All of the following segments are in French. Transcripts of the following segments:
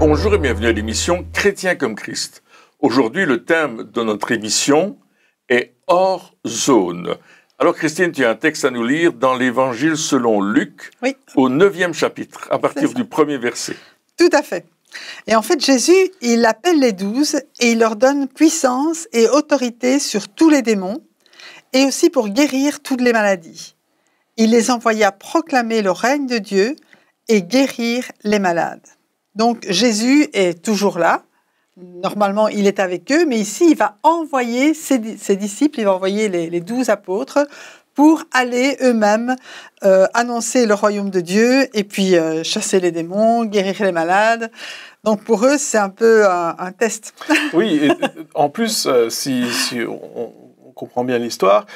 Bonjour et bienvenue à l'émission Chrétien comme Christ. Aujourd'hui, le thème de notre émission est hors zone. Alors Christine, tu as un texte à nous lire dans l'Évangile selon Luc, oui, au 9e chapitre, à partir du premier verset. Tout à fait. Et en fait, Jésus, il appelle les 12 et il leur donne puissance et autorité sur tous les démons et aussi pour guérir toutes les maladies. Il les envoya proclamer le règne de Dieu et guérir les malades. Donc Jésus est toujours là. Normalement, il est avec eux, mais ici, il va envoyer ses disciples, il va envoyer les 12 apôtres pour aller eux-mêmes annoncer le royaume de Dieu et puis chasser les démons, guérir les malades. Donc pour eux, c'est un peu un test. Oui, et en plus, si on comprend bien l'histoire,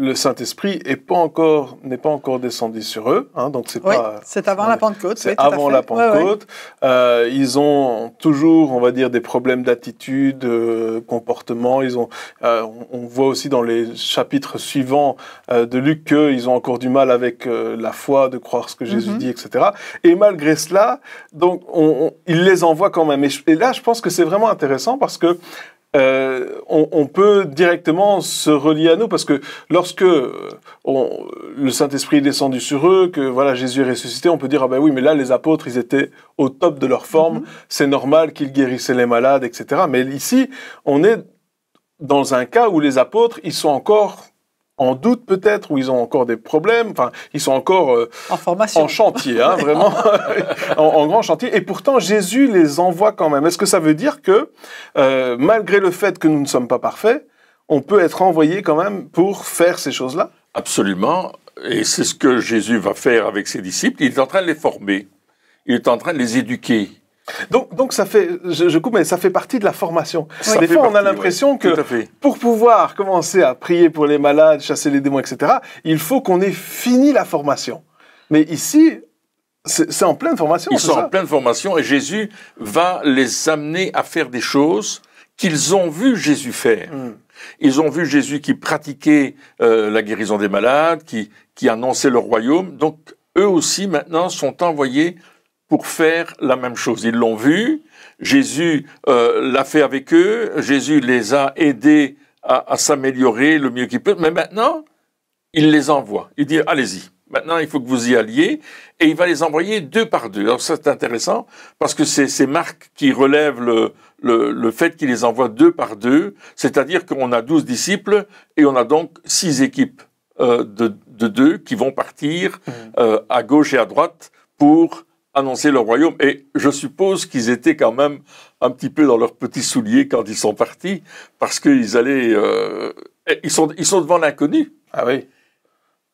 le Saint-Esprit n'est pas encore descendu sur eux, hein, donc c'est pas. C'est avant la Pentecôte. C'est avant la Pentecôte. Ouais. Ils ont toujours, on va dire, des problèmes d'attitude, comportement. On voit aussi dans les chapitres suivants de Luc qu'ils ont encore du mal avec la foi, de croire ce que Jésus dit, etc. Et malgré cela, donc il les envoie quand même. Et là, je pense que c'est vraiment intéressant parce que on peut directement se relier à nous parce que lorsque le Saint-Esprit est descendu sur eux, que voilà Jésus est ressuscité, on peut dire ah ben oui mais là les apôtres ils étaient au top de leur forme, c'est normal qu'ils guérissaient les malades, etc. Mais ici on est dans un cas où les apôtres ils sont encore en doute peut-être, où ils ont encore des problèmes, enfin, ils sont encore en formation, en chantier, hein, vraiment, en grand chantier, et pourtant Jésus les envoie quand même. Est-ce que ça veut dire que, malgré le fait que nous ne sommes pas parfaits, on peut être envoyé quand même pour faire ces choses-là? Absolument, et c'est ce que Jésus va faire avec ses disciples. Il est en train de les former, il est en train de les éduquer. Donc ça fait, je coupe, mais ça fait partie de la formation. Oui. Des fois, on a l'impression que pour pouvoir commencer à prier pour les malades, chasser les démons, etc., il faut qu'on ait fini la formation. Mais ici, c'est en pleine formation. Ils sont en pleine formation et Jésus va les amener à faire des choses qu'ils ont vu Jésus faire. Ils ont vu Jésus qui pratiquait la guérison des malades, qui annonçait le royaume. Donc, eux aussi, maintenant, sont envoyés pour faire la même chose. Ils l'ont vu, Jésus l'a fait avec eux, Jésus les a aidés à s'améliorer le mieux qu'il peut, mais maintenant, il les envoie. Il dit, allez-y, maintenant il faut que vous y alliez, et il va les envoyer deux par deux. Alors ça c'est intéressant, parce que c'est Marc qui relève le fait qu'il les envoie deux par deux, c'est-à-dire qu'on a 12 disciples, et on a donc 6 équipes de deux qui vont partir à gauche et à droite pour annoncer le royaume. Et je suppose qu'ils étaient quand même un petit peu dans leurs petits souliers quand ils sont partis, parce qu'ils allaient... ils sont devant l'inconnu. Ah oui.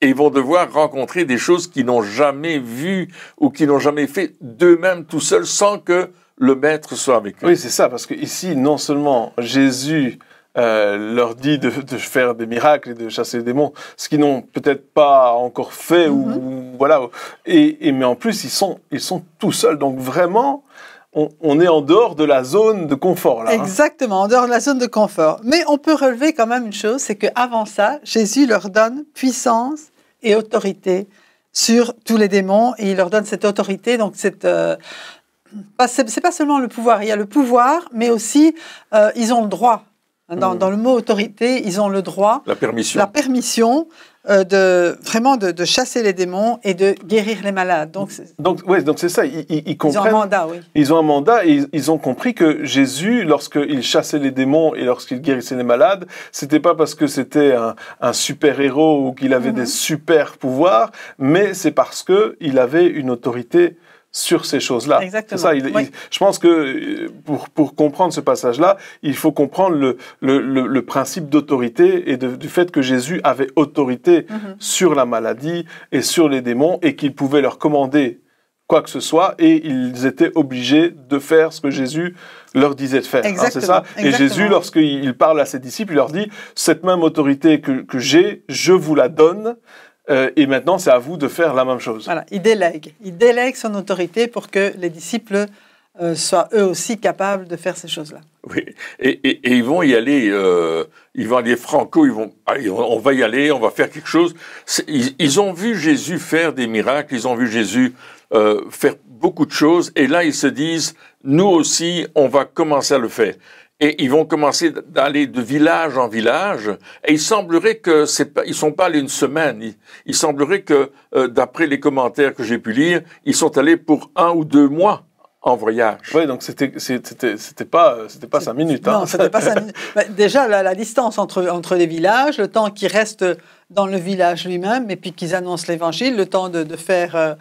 Et ils vont devoir rencontrer des choses qu'ils n'ont jamais vues ou qu'ils n'ont jamais fait d'eux-mêmes tout seuls sans que le maître soit avec eux. Oui, c'est ça, parce que ici, non seulement Jésus leur dit de faire des miracles et de chasser les démons, ce qu'ils n'ont peut-être pas encore fait, ou voilà. Mais en plus, ils sont tout seuls. Donc vraiment, on est en dehors de la zone de confort, là. Exactement, en dehors de la zone de confort. Mais on peut relever quand même une chose, c'est qu'avant ça, Jésus leur donne puissance et autorité sur tous les démons, et il leur donne cette autorité, donc c'est pas seulement le pouvoir, il y a le pouvoir, mais aussi ils ont le droit. Dans le mot autorité, ils ont le droit, la permission de chasser les démons et de guérir les malades. Donc c'est ça, ils comprennent. Ils ont un mandat, oui. Ils ont un mandat et ils ont compris que Jésus, lorsqu'il chassait les démons et lorsqu'il guérissait les malades, c'était pas parce que c'était un super-héros ou qu'il avait des super pouvoirs, mais c'est parce qu'il avait une autorité sur ces choses-là. Exactement. C'est ça. Je pense que pour comprendre ce passage-là, il faut comprendre le principe d'autorité et du fait que Jésus avait autorité sur la maladie et sur les démons et qu'il pouvait leur commander quoi que ce soit et ils étaient obligés de faire ce que Jésus leur disait de faire. Hein, c'est ça. Et Jésus, lorsqu'il parle à ses disciples, il leur dit « Cette même autorité que j'ai, je vous la donne ». Et maintenant, c'est à vous de faire la même chose. Voilà, il délègue son autorité pour que les disciples soient eux aussi capables de faire ces choses-là. Oui, et ils vont y aller, franco, allez, on va y aller, on va faire quelque chose. Ils ont vu Jésus faire des miracles, ils ont vu Jésus faire beaucoup de choses, et là ils se disent, nous aussi, on va commencer à le faire. Et ils vont commencer d'aller de village en village, et il semblerait que ils sont pas allés une semaine, il semblerait que, d'après les commentaires que j'ai pu lire, ils sont allés pour 1 ou 2 mois. En voyage. Oui, donc c'était pas 5 minutes. Non, c'était pas 5 minutes. Déjà, la distance entre les villages, le temps qu'ils restent dans le village lui-même, et puis qu'ils annoncent l'évangile, le temps de faire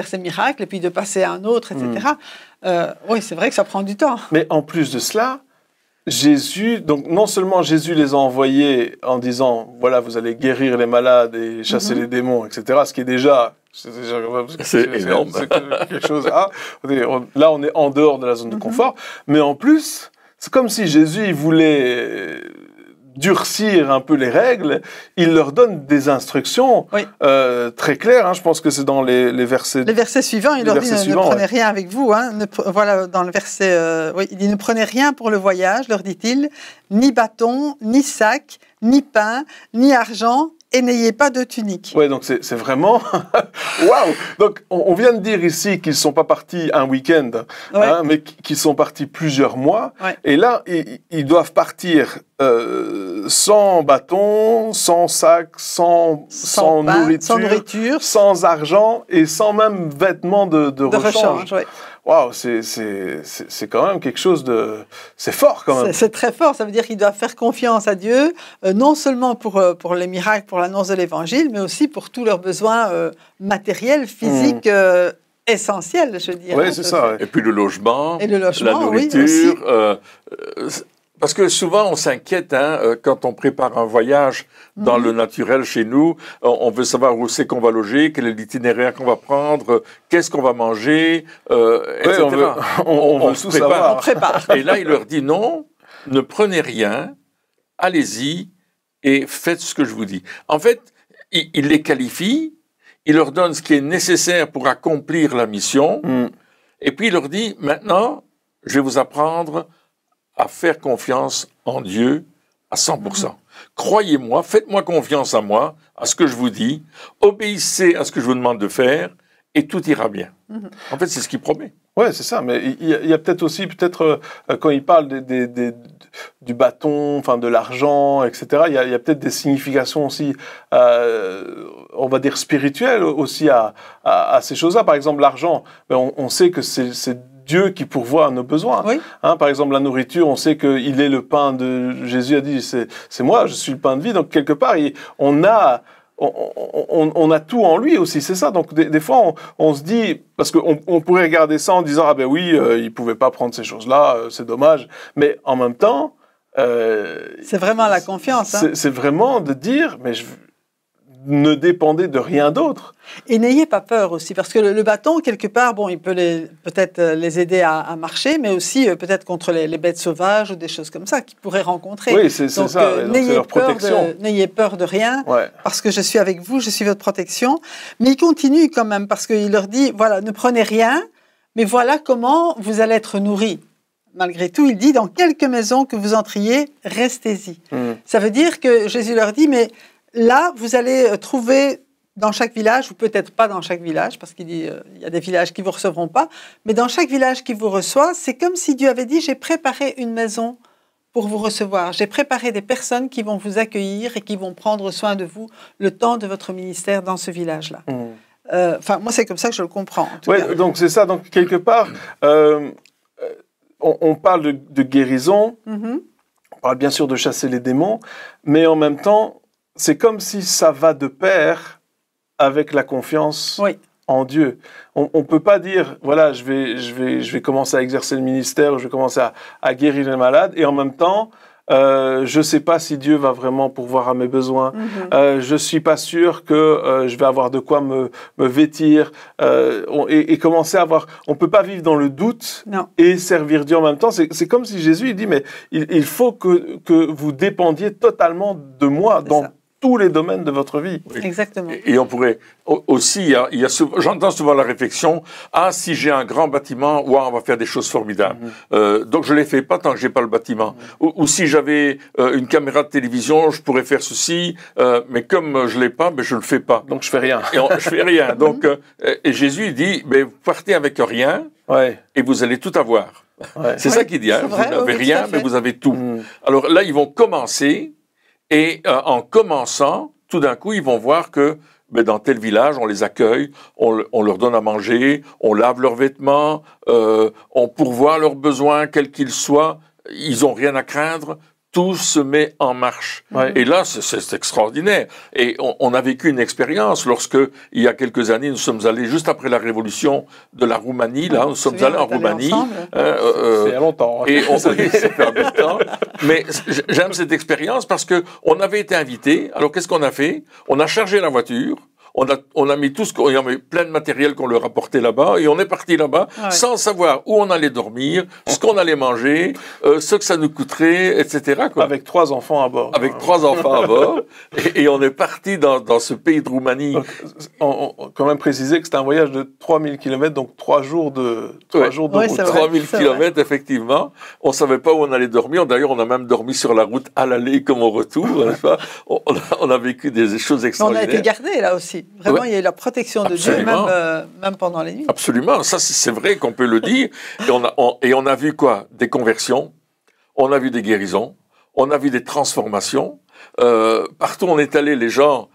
ces miracles, et puis de passer à un autre, etc. Oui, c'est vrai que ça prend du temps. Mais en plus de cela, Jésus, donc non seulement Jésus les a envoyés en disant, voilà, vous allez guérir les malades et chasser les démons, etc., ce qui est déjà... C'est énorme. C'est quelque chose. Là, on est en dehors de la zone de confort. Mais en plus, c'est comme si Jésus il voulait durcir un peu les règles. Il leur donne des instructions très claires. Je pense que c'est dans les versets. Les versets suivants, il leur dit ne prenez rien avec vous. Voilà, dans le verset, il dit ne prenez rien pour le voyage, leur dit-il, ni bâton, ni sac, ni pain, ni argent. Et n'ayez pas de tunique. Oui, donc c'est vraiment... Waouh. Donc, on vient de dire ici qu'ils ne sont pas partis un week-end, mais qu'ils sont partis plusieurs mois. Ouais. Et là, ils doivent partir sans bâton, sans sac, sans nourriture, sans argent et sans même vêtements de rechange. Ouais. Waouh, c'est quand même quelque chose de... C'est fort quand même. C'est très fort, ça veut dire qu'ils doivent faire confiance à Dieu, non seulement pour les miracles, pour l'annonce de l'Évangile, mais aussi pour tous leurs besoins matériels, physiques, essentiels, je dirais. Oui, c'est ça. Ouais. Et puis le logement, la nourriture... Parce que souvent, on s'inquiète quand on prépare un voyage dans le naturel chez nous. On veut savoir où c'est qu'on va loger, quel est l'itinéraire qu'on va prendre, qu'est-ce qu'on va manger, etc. On veut tout savoir. On prépare. Et là, il leur dit non, ne prenez rien, allez-y et faites ce que je vous dis. En fait, il les qualifie, il leur donne ce qui est nécessaire pour accomplir la mission, et puis il leur dit, maintenant, je vais vous apprendre à faire confiance en Dieu à 100%. Croyez-moi, faites-moi confiance à moi, à ce que je vous dis, obéissez à ce que je vous demande de faire, et tout ira bien. En fait, c'est ce qu'il promet. Oui, c'est ça, mais il y a peut-être aussi, quand il parle du bâton, enfin de l'argent, etc., il y a peut-être des significations aussi, on va dire spirituelles aussi à ces choses-là. Par exemple, l'argent, on sait que c'est Dieu qui pourvoit à nos besoins. Oui. Par exemple, la nourriture, on sait qu'il est le pain de... Jésus a dit, c'est moi, je suis le pain de vie. Donc, quelque part, on a tout en lui aussi, c'est ça. Donc, des fois, on se dit... Parce qu'on pourrait regarder ça en disant, ah ben oui, il ne pouvait pas prendre ces choses-là, c'est dommage. Mais en même temps... c'est vraiment la confiance. C'est vraiment de dire, mais ne dépendez de rien d'autre. Et n'ayez pas peur aussi, parce que le bâton, quelque part, il peut peut-être les aider à marcher, mais aussi peut-être contre les bêtes sauvages ou des choses comme ça qu'ils pourraient rencontrer. Oui, c'est ça. N'ayez leur protection. N'ayez peur de rien, parce que je suis avec vous, je suis votre protection. Mais il continue quand même, parce qu'il leur dit, voilà, ne prenez rien, mais voilà comment vous allez être nourris. Malgré tout, il dit, dans quelque maison que vous entriez, restez-y. Ça veut dire que Jésus leur dit, mais là, vous allez trouver dans chaque village, ou peut-être pas dans chaque village, parce qu'il dit il y a des villages qui ne vous recevront pas, mais dans chaque village qui vous reçoit, c'est comme si Dieu avait dit, j'ai préparé une maison pour vous recevoir. J'ai préparé des personnes qui vont vous accueillir et qui vont prendre soin de vous le temps de votre ministère dans ce village-là. Moi, c'est comme ça que je le comprends. Oui, donc c'est ça. Donc, quelque part, on parle de guérison, on parle bien sûr de chasser les démons, mais en même temps, c'est comme si ça va de pair avec la confiance en Dieu. On ne peut pas dire, voilà, je vais commencer à exercer le ministère, je vais commencer à guérir les malades, et en même temps, je ne sais pas si Dieu va vraiment pourvoir à mes besoins. Je ne suis pas sûr que je vais avoir de quoi me vêtir. Et commencer à avoir... On ne peut pas vivre dans le doute et servir Dieu en même temps. C'est comme si Jésus il dit, mais il faut que vous dépendiez totalement de moi dans tous les domaines de votre vie. Oui. Exactement. Et on pourrait aussi, j'entends souvent la réflexion, si j'ai un grand bâtiment, on va faire des choses formidables. Donc je les fais pas tant que j'ai pas le bâtiment. Ou si j'avais une caméra de télévision, je pourrais faire ceci, mais comme je l'ai pas, je le fais pas. Donc je fais rien. Je fais rien. Donc et Jésus dit, vous partez avec rien et vous allez tout avoir. Ouais. C'est ça qu'il dit. Vous n'avez rien, mais vous avez tout. Alors là, ils vont commencer. Et en commençant, tout d'un coup, ils vont voir que dans tel village, on les accueille, on leur donne à manger, on lave leurs vêtements, on pourvoit leurs besoins, quels qu'ils soient. Ils n'ont rien à craindre. Tout se met en marche. Ouais. Et là, c'est extraordinaire. Et on a vécu une expérience lorsque, il y a quelques années, nous sommes allés, juste après la révolution de la Roumanie, là, nous sommes allés en Roumanie. C'est il y a longtemps. Et ça fait un bout de temps. Mais j'aime cette expérience parce que on avait été invités. Alors, qu'est-ce qu'on a fait? On a chargé la voiture. On a mis tout il y avait plein de matériel qu'on leur apportait là-bas et on est parti là-bas sans savoir où on allait dormir, ce qu'on allait manger, ce que ça nous coûterait, etc. quoi. Avec 3 enfants à bord. Avec 3 enfants à bord. Et on est parti dans ce pays de Roumanie. Donc, on quand même préciser que c'était un voyage de 3000 km, donc 3 jours de route. 3000 km, effectivement. On savait pas où on allait dormir. D'ailleurs, on a même dormi sur la route à l'aller comme au retour. On a vécu des choses extraordinaires. On a été gardés là aussi. Vraiment, il y a eu la protection de Dieu, même pendant les nuits. Absolument, ça c'est vrai qu'on peut le dire. Et on a vu quoi? Des conversions, on a vu des guérisons, on a vu des transformations. Partout où on est allé, les gens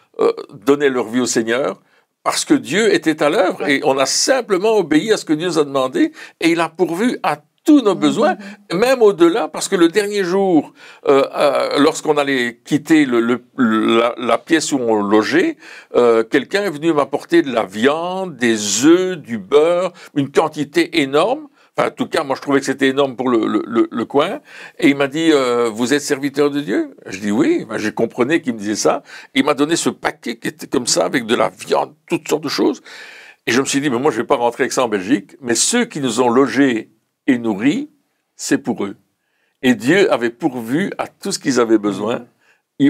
donnaient leur vie au Seigneur parce que Dieu était à l'œuvre et on a simplement obéi à ce que Dieu nous a demandé et il a pourvu à tous nos besoins, même au-delà, parce que le dernier jour, lorsqu'on allait quitter la pièce où on logeait, quelqu'un est venu m'apporter de la viande, des œufs, du beurre, une quantité énorme. Enfin, en tout cas, moi, je trouvais que c'était énorme pour le coin. Et il m'a dit, vous êtes serviteur de Dieu? Je dis oui. Je comprenais qu'il me disait ça. Il m'a donné ce paquet qui était comme ça, avec de la viande, toutes sortes de choses. Et je me suis dit, mais moi, je vais pas rentrer avec ça en Belgique. Mais ceux qui nous ont logés et nourris, c'est pour eux. Et Dieu avait pourvu à tout ce qu'ils avaient besoin,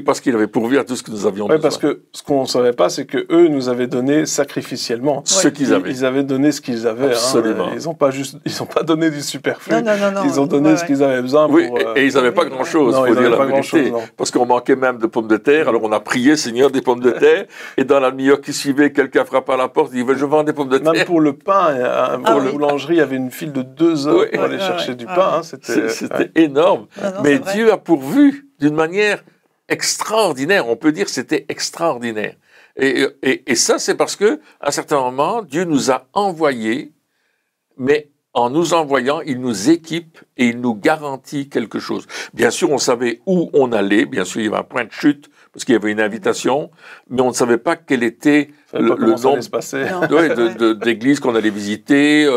parce qu'il avait pourvu à tout ce que nous avions besoin. Parce que ce qu'on ne savait pas, c'est que eux nous avaient donné sacrificiellement. Ce qu'ils avaient. Ils avaient donné ce qu'ils avaient. Absolument. Ils n'ont pas donné du superflu. Non. Ils ont donné ce qu'ils avaient besoin. Oui, et ils n'avaient pas grand-chose, il faut dire la vérité. Parce qu'on manquait même de pommes de terre. Alors on a prié, Seigneur, des pommes de terre. Et dans la demi-heure qui suivait, quelqu'un frappe à la porte, il dit, je vends des pommes de terre. Même pour le pain, pour la boulangerie, il y avait une file de 2 heures pour aller chercher du pain. C'était énorme. Mais Dieu a pourvu d'une manière extraordinaire. On peut dire que c'était extraordinaire. Et ça, c'est parce que, à un certain moment, Dieu nous a envoyés, mais en nous envoyant, il nous équipe et il nous garantit quelque chose. Bien sûr, on savait où on allait. Bien sûr, il y avait un point de chute parce qu'il y avait une invitation, mais on ne savait pas quel était le nombre d'églises qu'on allait visiter,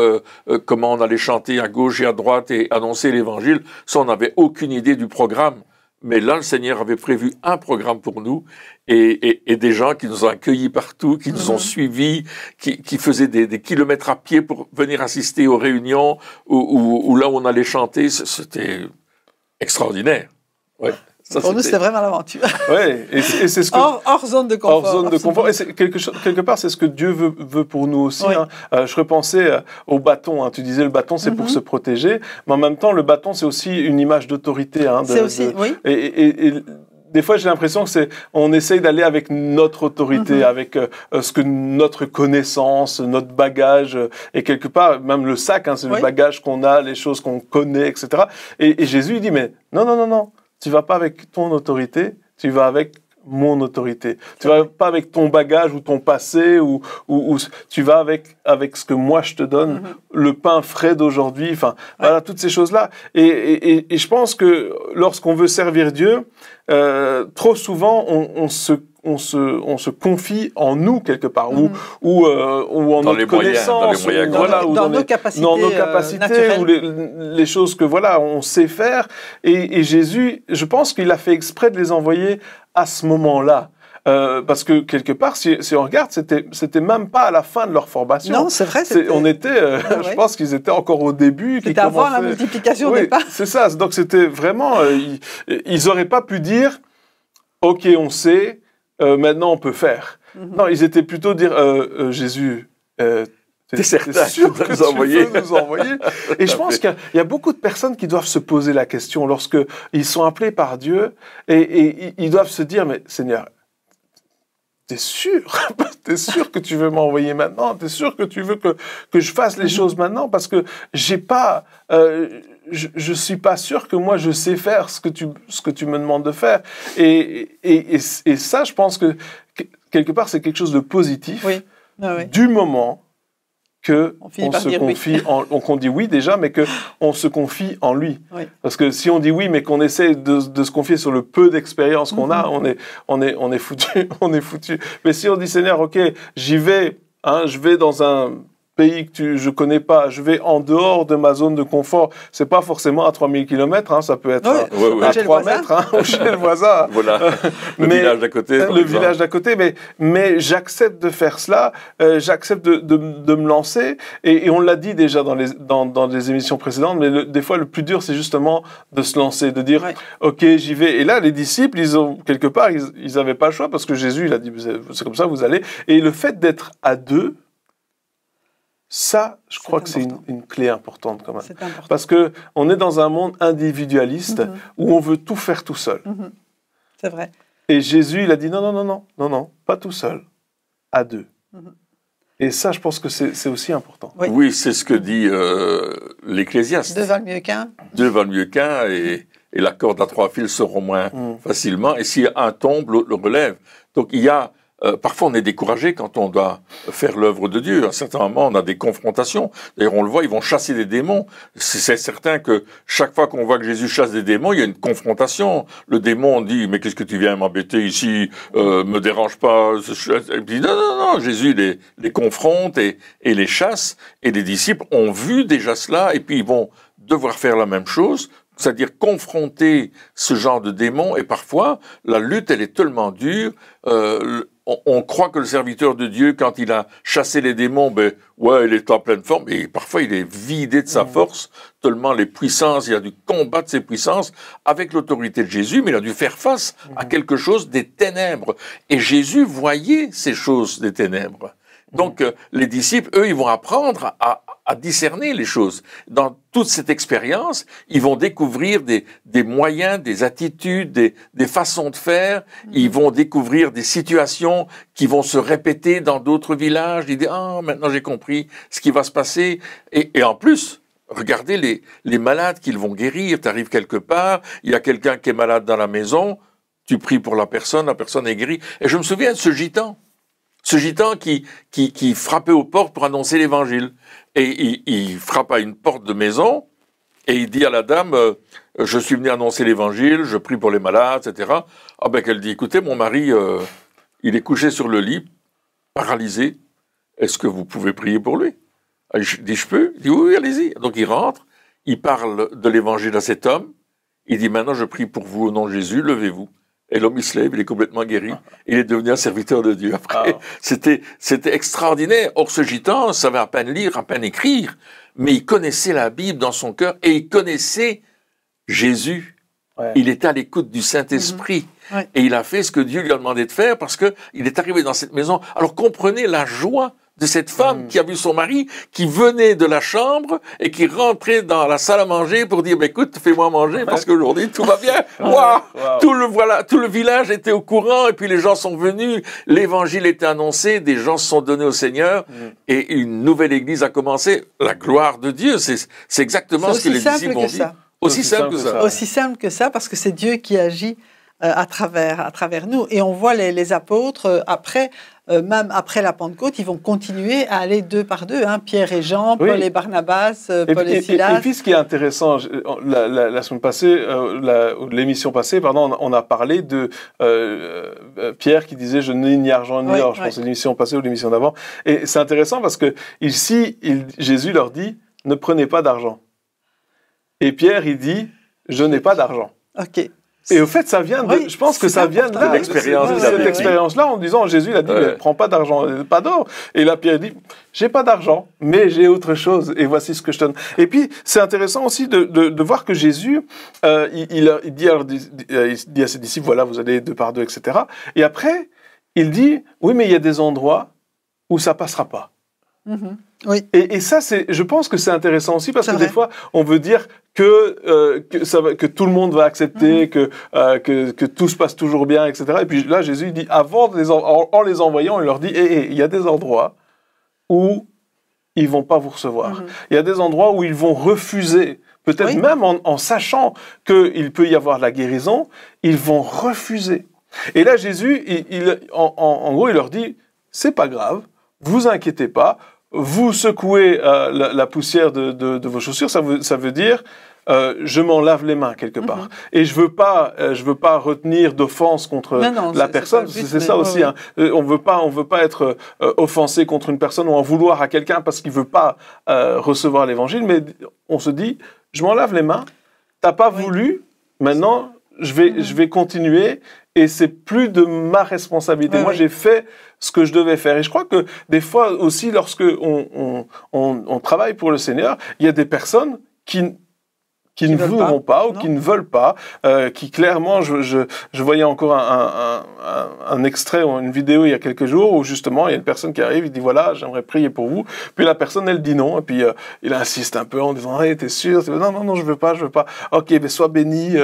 comment on allait chanter à gauche et à droite et annoncer l'évangile. Ça, on n'avait aucune idée du programme. Mais là, le Seigneur avait prévu un programme pour nous et des gens qui nous ont accueillis partout, qui nous ont suivis, qui faisaient des kilomètres à pied pour venir assister aux réunions ou là où on allait chanter. C'était extraordinaire. Ouais. Ça, pour nous, c'était vraiment l'aventure. Oui, et c'est ce que... hors zone de confort. Hors zone de confort. Et quelque part, c'est ce que Dieu veut pour nous aussi. Oui. Je repensais au bâton. Tu disais le bâton, c'est pour se protéger. Mais en même temps, le bâton, c'est aussi une image d'autorité. C'est aussi, oui. Et des fois, j'ai l'impression que on essaye d'aller avec notre autorité, avec ce que notre connaissance, notre bagage, et quelque part, même le sac, c'est le bagage qu'on a, les choses qu'on connaît, etc. Et Jésus, il dit, mais non. Tu vas pas avec ton autorité, tu vas avec mon autorité. Tu vas pas avec ton bagage ou ton passé, ou tu vas avec ce que moi je te donne, le pain frais d'aujourd'hui, enfin, voilà, toutes ces choses-là. Et je pense que lorsqu'on veut servir Dieu, trop souvent, on se confie en nous quelque part, ou en notre connaissance, dans nos capacités, ou les choses que on sait faire. Et Jésus, je pense qu'il a fait exprès de les envoyer à ce moment-là. Parce que quelque part, si on regarde, c'était même pas à la fin de leur formation. Non, c'est vrai. Je pense qu'ils étaient encore au début. C'était avant la multiplication des pains. C'est ça. Donc c'était vraiment, ils auraient pas pu dire, ok, on sait. maintenant on peut faire. Non, ils étaient plutôt dire, Jésus, t'es certain sûr que que nous envoyer. tu veux nous envoyer. Et je pense qu'il y a beaucoup de personnes qui doivent se poser la question lorsque ils sont appelés par Dieu et ils doivent se dire, mais Seigneur, t'es sûr? T'es sûr que tu veux m'envoyer maintenant? T'es sûr que tu veux que je fasse les choses maintenant? Parce que j'ai pas, je suis pas sûr que moi je sais faire ce que tu me demandes de faire. Et ça, je pense que quelque part c'est quelque chose de positif. Oui. Ah oui. Du moment que on se confie qu'on dit oui déjà, mais que on se confie en lui. Oui. Parce que si on dit oui, mais qu'on essaie de se confier sur le peu d'expérience qu'on a, on est foutu, on est foutu. Mais si on dit Seigneur, ok, j'y vais, je vais dans un pays que je connais pas, je vais en dehors de ma zone de confort. C'est pas forcément à 3000 km, ça peut être à 3 mètres, ou chez le voisin. Voilà, le village d'à côté. Le village d'à côté, mais j'accepte de faire cela, j'accepte de me lancer, et on l'a dit déjà dans les émissions précédentes, mais des fois le plus dur c'est justement de se lancer, de dire ok, j'y vais. Et là les disciples, quelque part, ils avaient pas le choix parce que Jésus il a dit c'est comme ça, vous allez. Et le fait d'être à deux, ça, je crois que c'est une clé importante quand même. C'est important. Parce qu'on est dans un monde individualiste où on veut tout faire tout seul. C'est vrai. Et Jésus, il a dit non, pas tout seul, à deux. Et ça, je pense que c'est aussi important. Oui, c'est ce que dit l'Ecclésiaste. Deux valent mieux qu'un. Deux valent mieux qu'un, et la corde à 3 fils se rompt moins facilement. Et si un tombe, l'autre le relève. Donc il y a... parfois, on est découragé quand on doit faire l'œuvre de Dieu. À un certain moment, on a des confrontations. D'ailleurs, on le voit, ils vont chasser des démons. C'est certain que chaque fois qu'on voit que Jésus chasse des démons, il y a une confrontation. Le démon dit, mais qu'est-ce que tu viens m'embêter ici? Me dérange pas. Et puis, non, Jésus les confronte et les chasse. Et les disciples ont vu déjà cela, et puis ils vont devoir faire la même chose. C'est-à-dire confronter ce genre de démons. Et parfois, la lutte, elle est tellement dure. On croit que le serviteur de Dieu, quand il a chassé les démons, il est en pleine forme, mais parfois il est vidé de sa force, tellement les puissances, il a dû combattre ses puissances avec l'autorité de Jésus, mais il a dû faire face à quelque chose des ténèbres. Et Jésus voyait ces choses des ténèbres. Donc, les disciples, eux, ils vont apprendre à discerner les choses. Dans toute cette expérience, ils vont découvrir des moyens, des attitudes, des façons de faire. Ils vont découvrir des situations qui vont se répéter dans d'autres villages. Ils disent, maintenant j'ai compris ce qui va se passer. Et en plus, regardez les malades qu'ils vont guérir. Tu arrives quelque part, il y a quelqu'un qui est malade dans la maison, tu pries pour la personne est guérie. Et je me souviens de ce gitan. Ce gitan qui frappait aux portes pour annoncer l'évangile. Et il frappe à une porte de maison et il dit à la dame, je suis venu annoncer l'évangile, je prie pour les malades, etc. Qu'elle dit, écoutez, mon mari, il est couché sur le lit, paralysé. Est-ce que vous pouvez prier pour lui? Je dis, je peux? Il dit, oui, allez-y. Donc il rentre, il parle de l'évangile à cet homme. Il dit, maintenant je prie pour vous au nom de Jésus, levez-vous. Et l'homme, il se lève, il est complètement guéri. Il est devenu un serviteur de Dieu. Après, c'était extraordinaire. Or, ce gitan savait à peine lire, à peine écrire, mais il connaissait la Bible dans son cœur et il connaissait Jésus. Il était à l'écoute du Saint-Esprit. Et il a fait ce que Dieu lui a demandé de faire parce que il est arrivé dans cette maison. Alors, comprenez la joie de cette femme qui a vu son mari, qui venait de la chambre et qui rentrait dans la salle à manger pour dire, écoute, fais-moi manger parce qu'aujourd'hui tout va bien. Tout le village était au courant et puis les gens sont venus, l'évangile était annoncé, des gens se sont donnés au Seigneur et une nouvelle église a commencé. La gloire de Dieu, c'est exactement ce que les disciples ont dit. Aussi simple que ça. Aussi simple que ça parce que c'est Dieu qui agit à travers nous. Et on voit les apôtres après, même après la Pentecôte, ils vont continuer à aller deux par deux. Pierre et Jean, Paul et Barnabas, Paul et Silas. Et puis ce qui est intéressant, la semaine passée, l'émission passée, on a parlé de Pierre qui disait « Je n'ai ni argent ni or ». Je pense que c'est l'émission passée ou l'émission d'avant. Et c'est intéressant parce que ici, Jésus leur dit « Ne prenez pas d'argent ». Et Pierre, il dit « Je n'ai pas d'argent ». Ok. Et au fait, ça vient de, je pense que ça vient de là, cette expérience-là, en disant, Jésus, il a dit, prends pas d'argent, pas d'or. Et là, Pierre dit, j'ai pas d'argent, mais j'ai autre chose, et voici ce que je te donne. Et puis, c'est intéressant aussi de voir que Jésus, il dit à ses disciples, voilà, vous allez deux par deux, etc. Et après, il dit, oui, mais il y a des endroits où ça passera pas. Oui. Et ça, je pense que c'est intéressant aussi parce que des fois, on veut dire que tout le monde va accepter, que tout se passe toujours bien, etc. Et puis là, Jésus il dit, en les envoyant, il leur dit, il y a des endroits où ils vont pas vous recevoir. Il y a des endroits où ils vont refuser. Peut-être même en sachant qu'il peut y avoir de la guérison, ils vont refuser. Et là, Jésus, en gros, il leur dit, c'est pas grave, vous inquiétez pas, vous secouez la poussière de vos chaussures, ça veut dire je m'en lave les mains quelque part. Et je veux pas retenir d'offense contre la personne. C'est ça aussi. Hein. On veut pas être offensé contre une personne ou en vouloir à quelqu'un parce qu'il veut pas recevoir l'évangile. Mais on se dit, je m'en lave les mains. T'as pas voulu. Maintenant, je vais continuer. Et c'est plus de ma responsabilité. Moi, j'ai fait ce que je devais faire. Et je crois que des fois aussi, lorsque on travaille pour le Seigneur, il y a des personnes qui ne voudront pas ou qui ne veulent pas, qui clairement, je voyais encore un extrait ou une vidéo il y a quelques jours où justement il y a une personne qui arrive, il dit voilà, j'aimerais prier pour vous. Puis la personne elle dit non et puis il insiste un peu en disant hey, t'es sûr? Non, je veux pas. Ok, mais sois béni.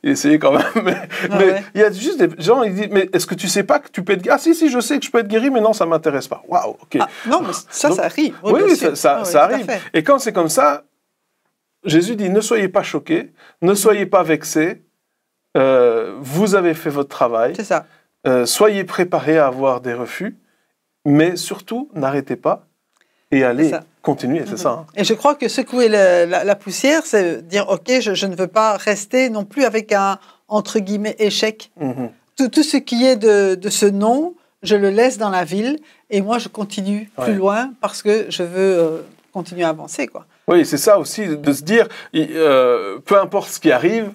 Il essayait quand même. Mais il y a juste des gens ils disent mais est-ce que tu sais pas que tu peux être guéri? Ah si, je sais que je peux être guéri, mais non, ça m'intéresse pas. Waouh, ok. Ah, non, mais ça arrive. Oui, ça arrive. Et quand c'est comme ça. Jésus dit, ne soyez pas choqués, ne soyez pas vexés, vous avez fait votre travail, c'est ça. Soyez préparés à avoir des refus, mais surtout, n'arrêtez pas et allez continuer, c'est ça. Hein. Et je crois que secouer la poussière, c'est dire, ok, je ne veux pas rester non plus avec un, entre guillemets, échec. Tout ce qui est de ce non, je le laisse dans la ville et moi, je continue plus loin parce que je veux continuer à avancer, quoi. Oui, c'est ça aussi, de se dire, peu importe ce qui arrive,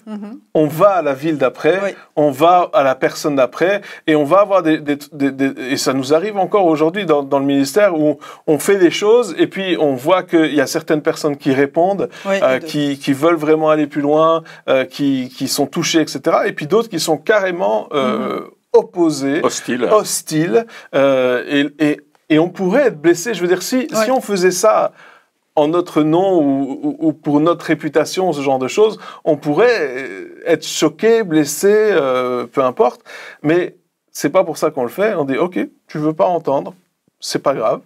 on va à la ville d'après, on va à la personne d'après, et on va avoir et ça nous arrive encore aujourd'hui dans le ministère, où on fait des choses, et puis on voit qu'il y a certaines personnes qui répondent, qui veulent vraiment aller plus loin, qui sont touchées, etc., et puis d'autres qui sont carrément opposés, hostiles, et on pourrait être blessé. Je veux dire, si on faisait ça en notre nom ou pour notre réputation, ce genre de choses, on pourrait être choqué, blessé, peu importe. Mais c'est pas pour ça qu'on le fait. On dit, ok, tu veux pas entendre, c'est pas grave.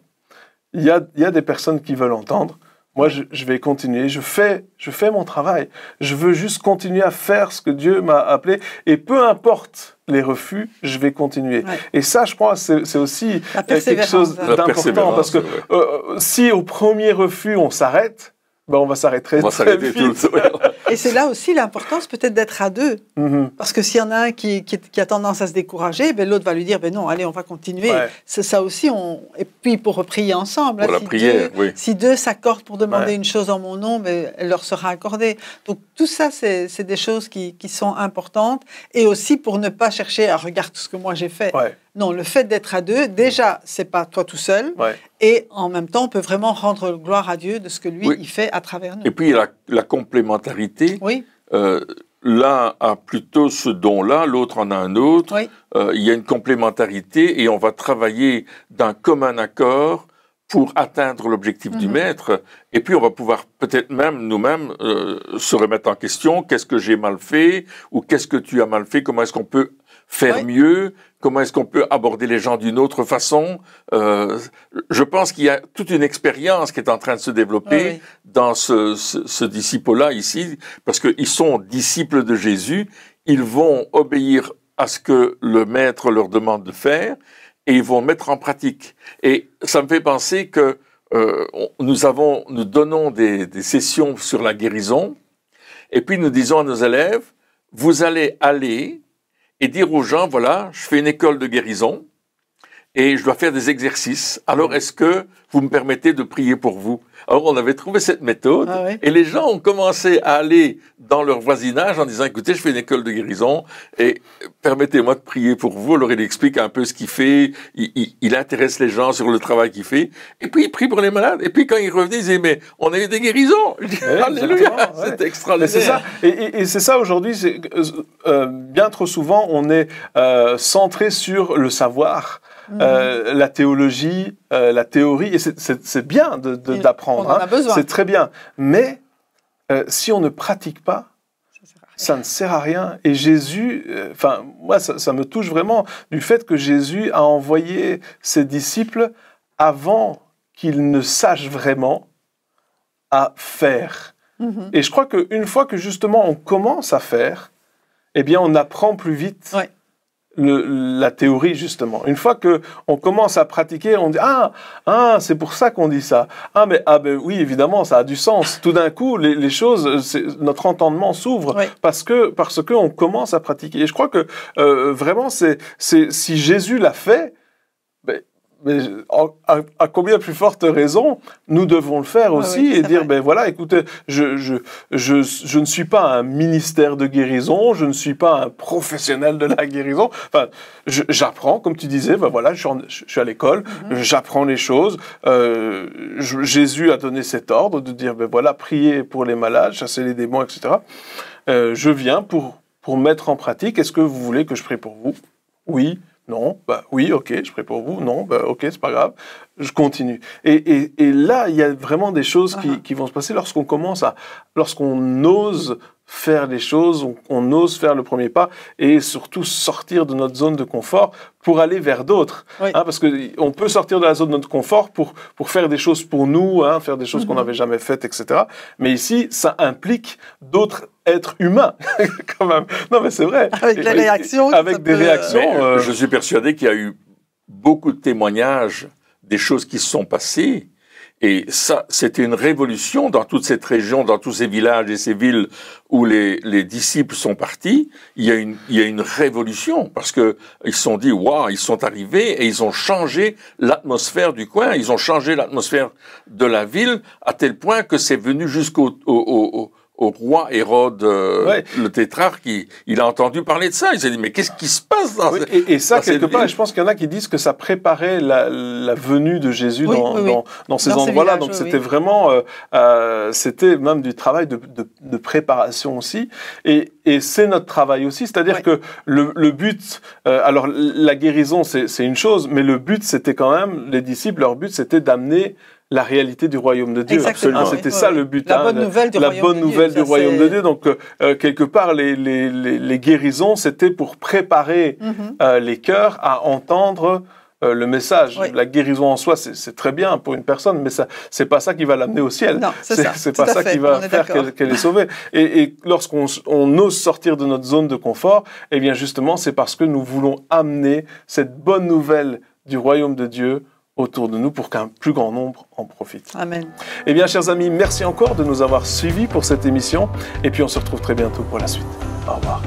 Il y a des personnes qui veulent entendre. Moi, je vais continuer. Je fais mon travail. Je veux juste continuer à faire ce que Dieu m'a appelé. Et peu importe les refus, je vais continuer. Et ça, je crois, c'est aussi quelque chose d'important. Parce que si au premier refus, on s'arrête, on va s'arrêter très vite. Et c'est là aussi l'importance peut-être d'être à deux. Parce que s'il y en a un qui a tendance à se décourager, l'autre va lui dire non, allez, on va continuer. C'est ça aussi. Et puis pour prier ensemble. Pour la prière, si deux s'accordent pour demander une chose en mon nom, elle leur sera accordée. Donc tout ça, c'est des choses qui sont importantes. Et aussi pour ne pas chercher à regarder tout ce que moi j'ai fait. Non, le fait d'être à deux, déjà, c'est pas toi tout seul. Et en même temps, on peut vraiment rendre gloire à Dieu de ce que lui, il fait à travers nous. Et puis, la complémentarité. L'un a plutôt ce don-là, l'autre en a un autre. Il y a une complémentarité et on va travailler d'un commun accord pour atteindre l'objectif du maître. Et puis, on va pouvoir peut-être même, nous-mêmes, se remettre en question. Qu'est-ce que j'ai mal fait? Ou qu'est-ce que tu as mal fait? Comment est-ce qu'on peut faire mieux? Comment est-ce qu'on peut aborder les gens d'une autre façon? Je pense qu'il y a toute une expérience qui est en train de se développer dans ce disciple-là ici, parce qu'ils sont disciples de Jésus, ils vont obéir à ce que le maître leur demande de faire, et ils vont le mettre en pratique. Et ça me fait penser que nous donnons des sessions sur la guérison, et puis nous disons à nos élèves, vous allez aller et dire aux gens, voilà, je fais une école de guérison, et je dois faire des exercices. Alors, est-ce que vous me permettez de prier pour vous? Alors, on avait trouvé cette méthode, et les gens ont commencé à aller dans leur voisinage en disant, écoutez, je fais une école de guérison, et permettez-moi de prier pour vous. Alors, il explique un peu ce qu'il fait, il intéresse les gens sur le travail qu'il fait, et puis il prie pour les malades. Et puis, quand il revenait, il disait, mais on a eu des guérisons. Alléluia, c'est extraordinaire. C'est ça, et c'est ça aujourd'hui, bien trop souvent, on est centré sur le savoir, la théologie, la théorie, et c'est bien d'apprendre, on en a besoin. C'est très bien, mais si on ne pratique pas, ça ne sert à rien. Et Jésus, moi, ça me touche vraiment du fait que Jésus a envoyé ses disciples avant qu'ils ne sachent vraiment à faire. Et je crois qu'une fois que justement on commence à faire, eh bien on apprend plus vite la théorie, justement. Une fois qu'on commence à pratiquer, on dit « Ah, c'est pour ça qu'on dit ça. Ben oui, évidemment, ça a du sens. » Tout d'un coup, les choses, notre entendement s'ouvre parce qu'on commence à pratiquer. Et je crois que vraiment, si Jésus l'a fait, mais à combien plus forte raison nous devons le faire aussi et dire, voilà, écoutez, je ne suis pas un ministère de guérison, je ne suis pas un professionnel de la guérison, enfin, j'apprends, comme tu disais, voilà, je suis à l'école, j'apprends les choses, Jésus a donné cet ordre de dire, voilà, priez pour les malades, chasser les démons, etc. Je viens pour mettre en pratique, est-ce que vous voulez que je prie pour vous? Oui. Non, oui, ok, je prie pour vous. Non, ok, c'est pas grave. Je continue. Et là, il y a vraiment des choses qui vont se passer lorsqu'on ose faire les choses, on ose faire le premier pas et surtout sortir de notre zone de confort pour aller vers d'autres. Parce qu'on peut sortir de la zone de notre confort pour faire des choses pour nous, faire des choses qu'on n'avait jamais faites, etc. Mais ici, ça implique d'autres êtres humains, quand même. Non, mais c'est vrai. Avec des réactions. Avec des réactions. Je suis persuadé qu'il y a eu beaucoup de témoignages des choses qui se sont passées. Et ça, c'était une révolution dans toute cette région, dans tous ces villages et ces villes où les disciples sont partis. Il y a une révolution parce que ils se sont dit, waouh, ils sont arrivés et ils ont changé l'atmosphère du coin, ils ont changé l'atmosphère de la ville à tel point que c'est venu jusqu'au roi Hérode, le tétrarque, il a entendu parler de ça. Il s'est dit, mais qu'est-ce qui se passe dans et ça, quelque part, je pense qu'il y en a qui disent que ça préparait la venue de Jésus dans ces endroits-là. Donc c'était vraiment, c'était même du travail de préparation aussi. Et c'est notre travail aussi. C'est-à-dire que le but, alors la guérison, c'est une chose, mais le but, c'était quand même, les disciples, leur but, c'était d'amener la réalité du royaume de Dieu. Exactement. C'était ça le but. La bonne nouvelle du royaume de Dieu. Donc, quelque part, les guérisons, c'était pour préparer les cœurs à entendre le message. La guérison en soi, c'est très bien pour une personne, mais c'est pas ça qui va l'amener au ciel. Non, c'est pas ça qui va faire qu'elle est sauvée. Et lorsqu'on ose sortir de notre zone de confort, eh bien, justement, c'est parce que nous voulons amener cette bonne nouvelle du royaume de Dieu autour de nous pour qu'un plus grand nombre en profite. Amen. Eh bien, chers amis, merci encore de nous avoir suivis pour cette émission et puis on se retrouve très bientôt pour la suite. Au revoir.